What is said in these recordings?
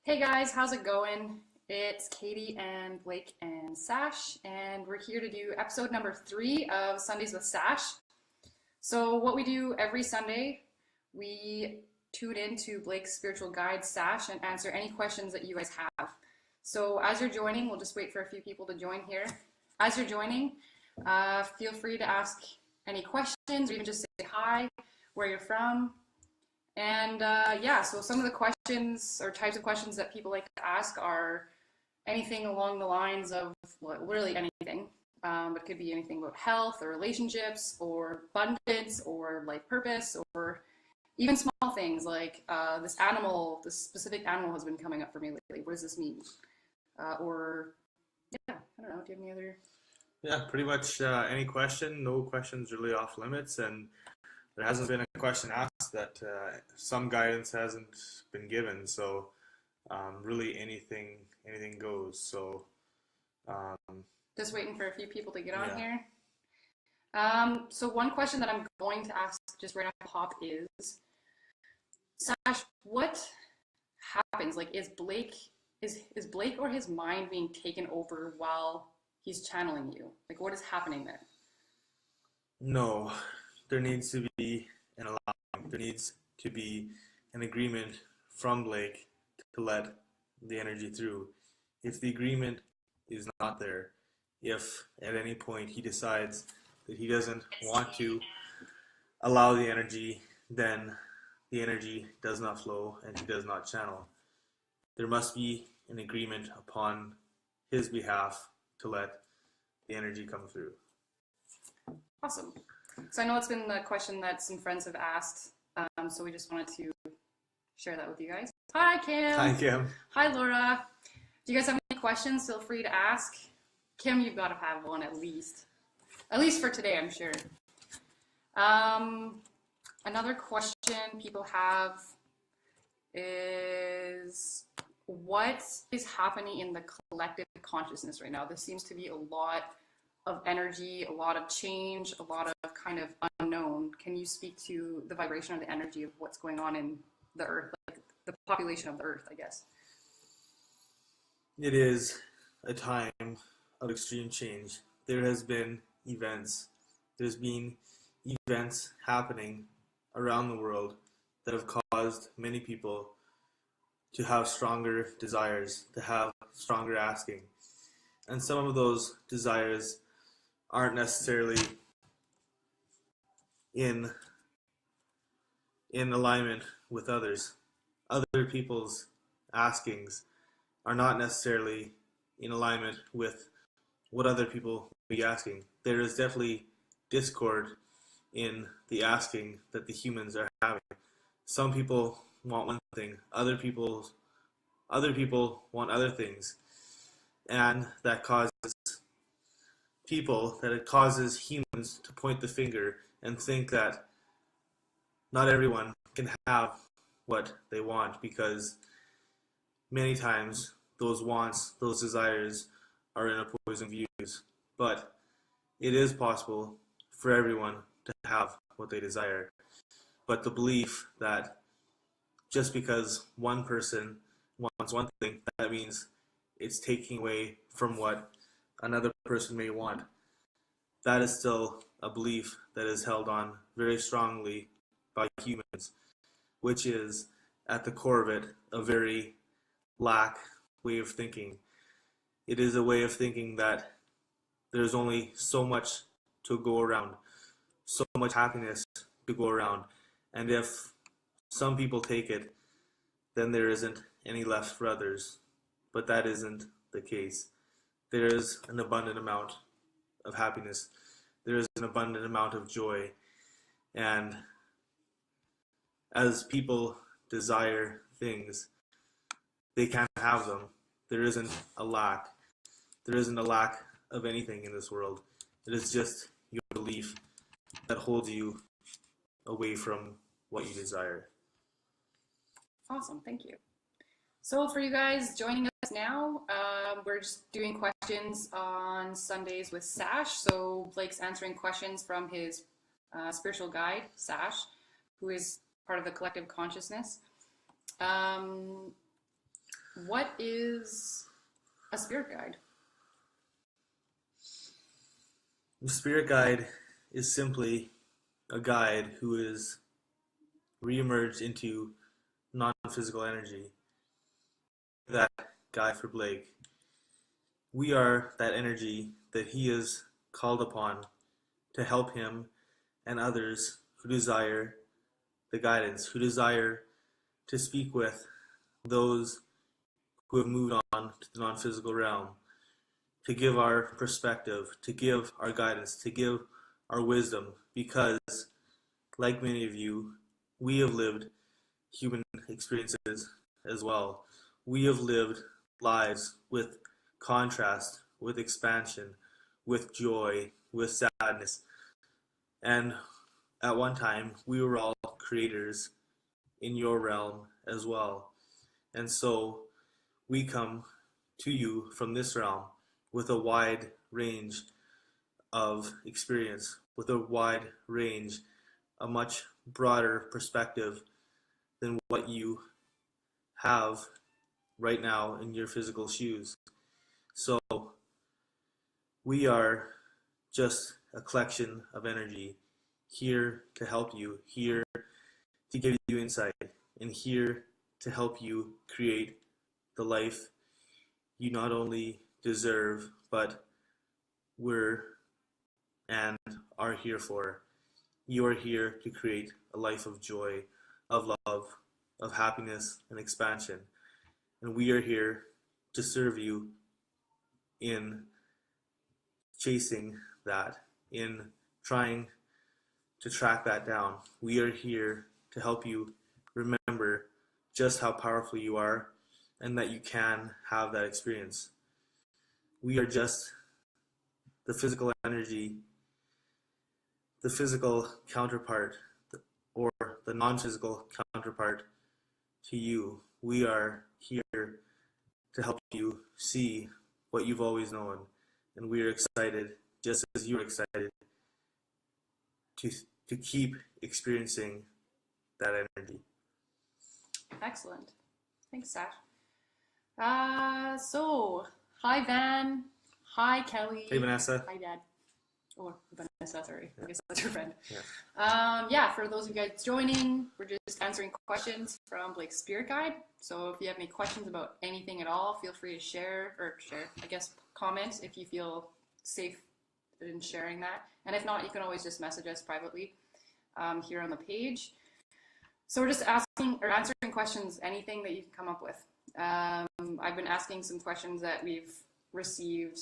Hey guys, how's it going? It's Katie and Blake and Sash, and we're here to do episode number 3 of Sundays with Sash. So, what we do every Sunday, we tune into Blake's spiritual guide, Sash, and answer any questions that you guys have. So, as you're joining, we'll just wait for a few people to join here. As you're joining, feel free to ask any questions or even just say hi, where you're from. And so some of the questions or types of questions that people like to ask are anything along the lines of literally anything. It could be anything about health or relationships or abundance or life purpose or even small things like this specific animal has been coming up for me lately. What does this mean? I don't know. Do you have any other? Yeah, pretty much any question. No questions really off limits, and there hasn't been a question asked that some guidance hasn't been given. So really anything goes. So just waiting for a few people to get on yeah. here. So one question that I'm going to ask just right off the hop is, Sash, what happens? Like, is Blake or his mind being taken over while he's channeling you? Like, what is happening there? No, there needs to be an allowing. There needs to be an agreement from Blake to let the energy through. If the agreement is not there, if at any point he decides that he doesn't want to allow the energy, then the energy does not flow and he does not channel. There must be an agreement upon his behalf to let the energy come through. Awesome. So I know it's been a question that some friends have asked, so we just wanted to share that with you guys. Hi, Kim. Hi, Kim. Hi, Laura. Do you guys have any questions? Feel free to ask. Kim, you've got to have one at least for today, I'm sure. Another question people have is, what is happening in the collective consciousness right now? There seems to be a lot of energy, a lot of change, a lot of kind of unknown. Can you speak to the vibration or the energy of what's going on in the earth, like the population of the earth, I guess? It is a time of extreme change. There has been events. There's been events happening around the world that have caused many people to have stronger desires, to have stronger asking. And some of those desires aren't necessarily in alignment with others. Other people's askings are not necessarily in alignment with what other people will be asking. There is definitely discord in the asking that the humans are having. Some people want one thing, other people want other things, and it causes humans to point the finger and think that not everyone can have what they want, because many times those wants, those desires are in opposing views. But it is possible for everyone to have what they desire. But the belief that just because one person wants one thing, that means it's taking away from what another person may want, that is still a belief that is held on very strongly by humans, which is at the core of it a very lack way of thinking. It is a way of thinking that there's only so much to go around, so much happiness to go around, and if some people take it, then there isn't any left for others. But that isn't the case. There is an abundant amount of happiness. There is an abundant amount of joy. And as people desire things, they can't have them. There isn't a lack. There isn't a lack of anything in this world. It is just your belief that holds you away from what you desire. Awesome, thank you. So for you guys joining us now, we're just doing questions on Sundays with Sash. So Blake's answering questions from his spiritual guide, Sash, who is part of the collective consciousness. what is a spirit guide? The spirit guide is simply a guide who is re-emerged into non-physical energy. That guide for Blake. We are that energy that he is called upon to help him and others who desire the guidance, who desire to speak with those who have moved on to the non-physical realm, to give our perspective, to give our guidance, to give our wisdom, because, like many of you, we have lived human experiences as well. We have lived lives with contrast, with expansion, with joy, with sadness. And at one time, we were all creators in your realm as well. And so we come to you from this realm with a wide range of experience, with a wide range, a much broader perspective than what you have right now in your physical shoes. So we are just a collection of energy here to help you, here to give you insight, and here to help you create the life you not only deserve, but were and are here for. You are here to create a life of joy, of love, of happiness and expansion. And we are here to serve you in chasing that, in trying to track that down. We are here to help you remember just how powerful you are and that you can have that experience. We are just the physical energy, the physical counterpart, or the non-physical counterpart to you. We are here to help you see what you've always known, and we are excited, just as you're excited, to keep experiencing that energy. Excellent. Thanks, Sash. So, hi, Van. Hi, Kelly. Hey, Vanessa. Hi, Dad. Oh, Vanessa, sorry. I guess that's your friend. Yeah. Yeah, for those of you guys joining, we're just answering questions from Blake's Spirit Guide. So if you have any questions about anything at all, feel free to share, I guess, comment if you feel safe in sharing that. And if not, you can always just message us privately here on the page. So we're just asking or answering questions, anything that you can come up with. I've been asking some questions that we've received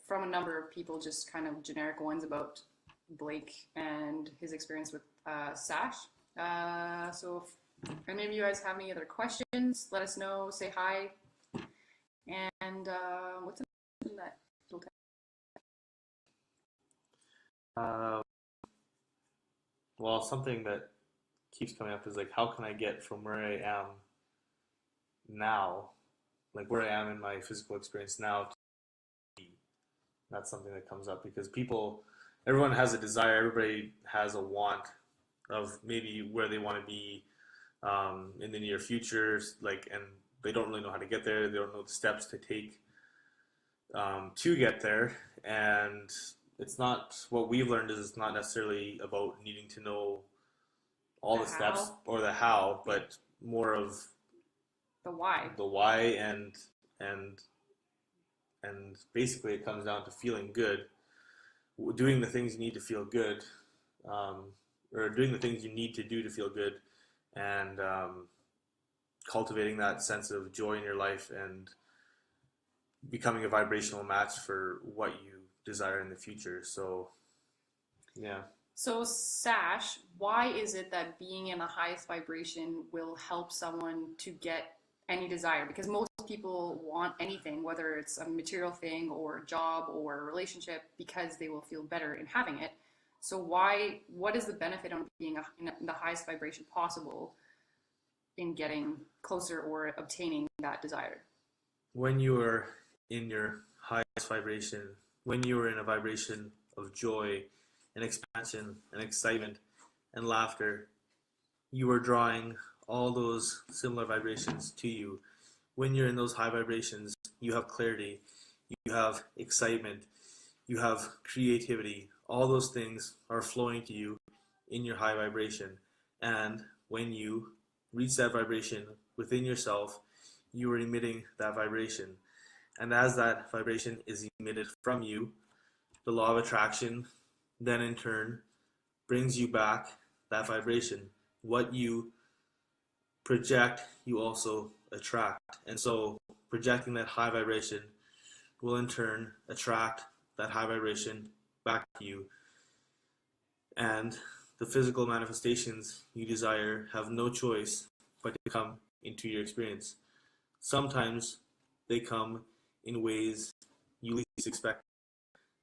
from a number of people, just kind of generic ones about Blake and his experience with Sash. So if any of you guys have any other questions, let us know, say hi. And what's in that little Well, something that keeps coming up is like, how can I get from where I am now, like where I am in my physical experience now, to be? That's something that comes up because everyone has a desire, everybody has a want of maybe where they want to be in the near future, and they don't really know how to get there. They don't know the steps to take to get there, and it's not, what we've learned is it's not necessarily about needing to know all the steps or the how, but more of the why. The why, and basically it comes down to feeling good, doing the things you need to feel good, or doing the things you need to do to feel good, and cultivating that sense of joy in your life and becoming a vibrational match for what you desire in the future. So, yeah. So, Sash, why is it that being in the highest vibration will help someone to get any desire? Because most people want anything, whether it's a material thing or a job or a relationship, because they will feel better in having it. So what is the benefit of being in the highest vibration possible in getting closer or obtaining that desire? When you are in your highest vibration, when you are in a vibration of joy and expansion and excitement and laughter, you are drawing all those similar vibrations to you. when you're in those high vibrations, you have clarity, you have excitement, you have creativity. All those things are flowing to you in your high vibration. And when you reach that vibration within yourself, you are emitting that vibration. And as that vibration is emitted from you, the law of attraction then in turn brings you back that vibration. What you project, you also attract. And so projecting that high vibration will in turn attract that high vibration back to you. And the physical manifestations you desire have no choice but to come into your experience. Sometimes they come in ways you least expect.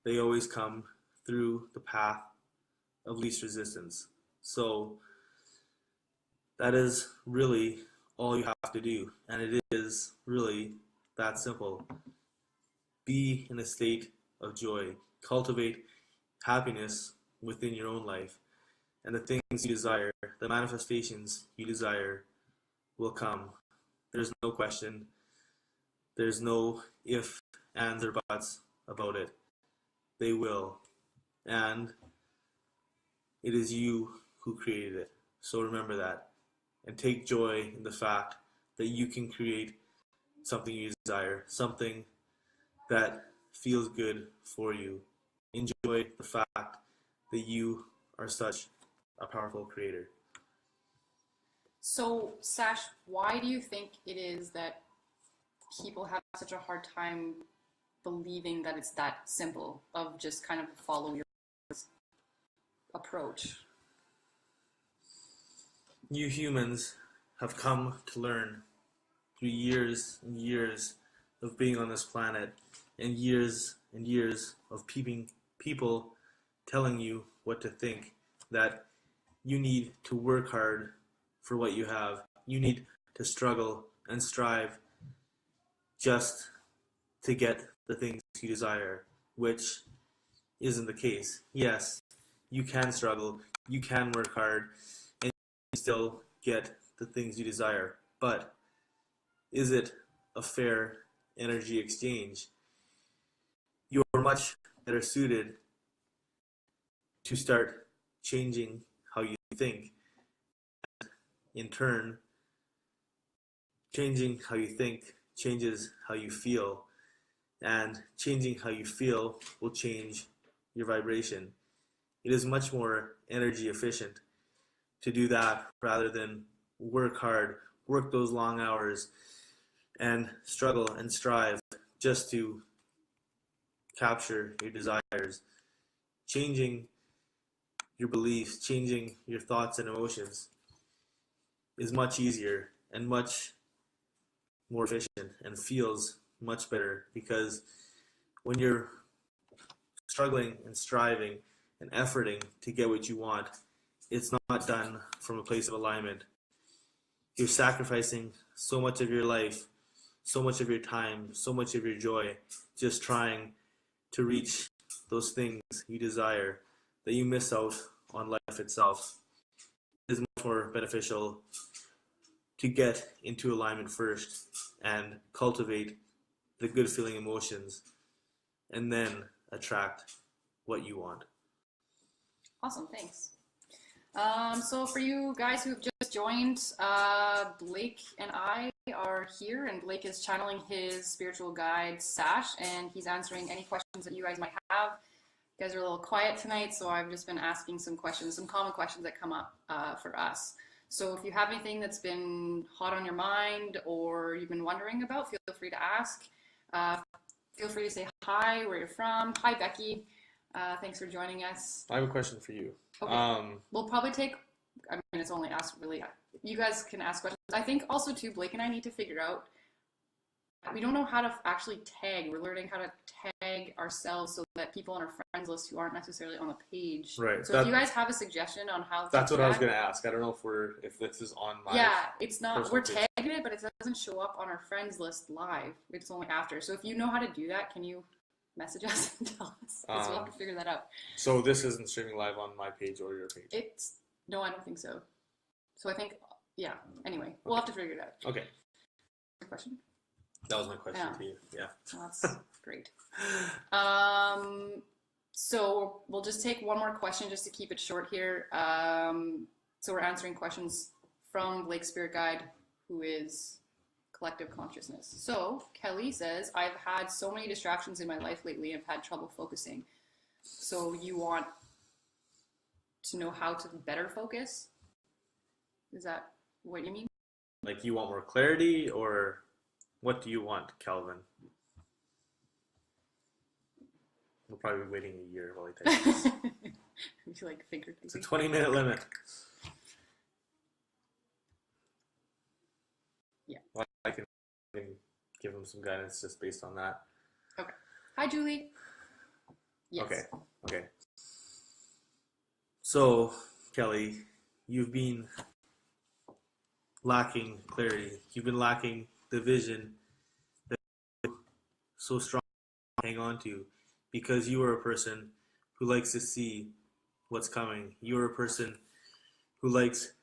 They always come through the path of least resistance. So that is really all you have to do. And it is really that simple. Be in a state of joy. Cultivate happiness within your own life. And the things you desire, the manifestations you desire, will come. There's no question. There's no if, ands, or buts about it. They will. And it is you who created it. So remember that. And take joy in the fact that you can create something you desire, something that feels good for you. Enjoy the fact that you are such a powerful creator. So, Sash, why do you think it is that people have such a hard time believing that it's that simple of just kind of follow your approach? You humans have come to learn through years and years of being on this planet and years of people telling you what to think, that you need to work hard for what you have. You need to struggle and strive just to get the things you desire, which isn't the case. Yes, you can struggle, you can work hard, and you still get the things you desire. But is it a fair energy exchange? You're much better suited to start changing how you think. In turn, changing how you think changes how you feel. And changing how you feel will change your vibration. It is much more energy efficient to do that rather than work hard, work those long hours, and struggle and strive just to capture your desires. Changing your beliefs, changing your thoughts and emotions is much easier and much more efficient and feels much better, because when you're struggling and striving and efforting to get what you want, it's not done from a place of alignment. You're sacrificing so much of your life, so much of your time, so much of your joy, just trying to reach those things you desire, that you miss out on life itself. It is much more beneficial to get into alignment first and cultivate the good feeling emotions, and then attract what you want. Awesome, thanks. So for you guys who've just joined, Blake and I are here, and Blake is channeling his spiritual guide, Sash, and he's answering any questions that you guys might have. You guys are a little quiet tonight, so I've just been asking some questions, some common questions that come up for us. So if you have anything that's been hot on your mind or you've been wondering about, feel free to ask. Feel free to say hi, where you're from. Hi, Becky. Thanks for joining us. I have a question for you. Okay. We'll probably take, I mean, it's only us, really. You guys can ask questions. I think also, too, Blake and I need to figure out, we don't know how to actually tag. We're learning how to tag ourselves so that people on our friends list who aren't necessarily on the page. Right. So if you guys have a suggestion on how to That's what I was tag, going to ask. I don't know if this is on my yeah, it's not. We're page. tagging it, but it doesn't show up on our friends list live. It's only after. So if you know how to do that, can you message us and tell us? Because we'll have to figure that out. So this isn't streaming live on my page or your page? No, I don't think so. So I think, yeah. Anyway, we'll have to figure it out. Okay. Question? That was my question Yeah. to you. Yeah. Well, that's great. So we'll just take one more question just to keep it short here. So we're answering questions from Blake's Spirit Guide, who is collective consciousness. So Kelly says, I've had so many distractions in my life lately and I've had trouble focusing. So you want to know how to better focus? Is that what you mean? Like you want more clarity, or what do you want, Calvin? We'll probably be waiting a year while he types this. Would you like figuratively? It's a 20-minute limit. Yeah. Well, I can give him some guidance just based on that. Okay. Hi, Julie. Yes. Okay. So, Kelly, you've been lacking clarity. You've been lacking the vision that you're so strong to hang on to, because you are a person who likes to see what's coming. You are a person who likes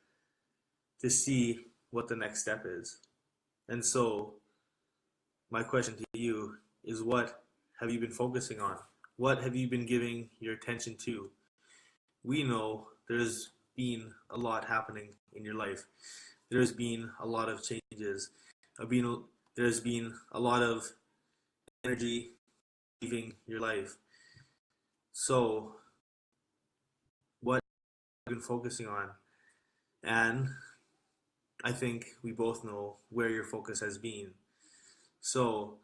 to see what the next step is. And so, my question to you is, what have you been focusing on? What have you been giving your attention to? We know there's been a lot happening in your life. There's been a lot of changes. There's been a lot of energy leaving your life. So, what have you been focusing on? And I think we both know where your focus has been. So,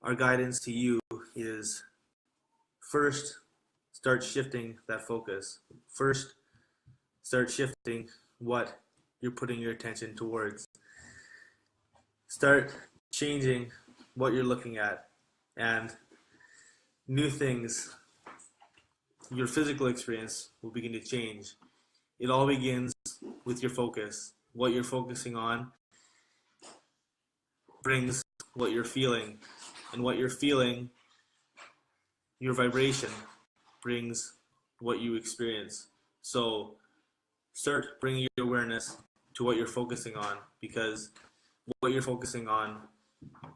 our guidance to you is, first, start shifting that focus. First, start shifting what you're putting your attention towards. Start changing what you're looking at, and new things, your physical experience will begin to change. It all begins with your focus. What you're focusing on brings what you're feeling, and what you're feeling, your vibration, brings what you experience. So start bringing your awareness to what you're focusing on, because what you're focusing on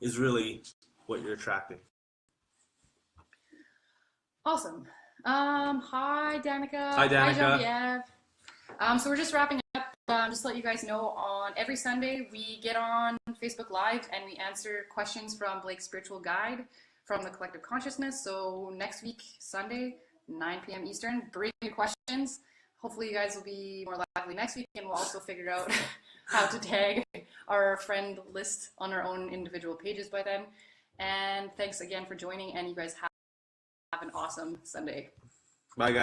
is really what you're attracting. Awesome. Hi, Danica. Hi, Danica. Hi, Genevieve. So we're just wrapping up. Just to let you guys know, on every Sunday we get on Facebook Live and we answer questions from Blake's Spiritual Guide from the Collective Consciousness. So next week, Sunday, 9 p.m. Eastern, bring your questions. Hopefully you guys will be more lively next week, and we'll also figure out how to tag our friend list on our own individual pages by then. And thanks again for joining, and you guys have an awesome Sunday. Bye, guys.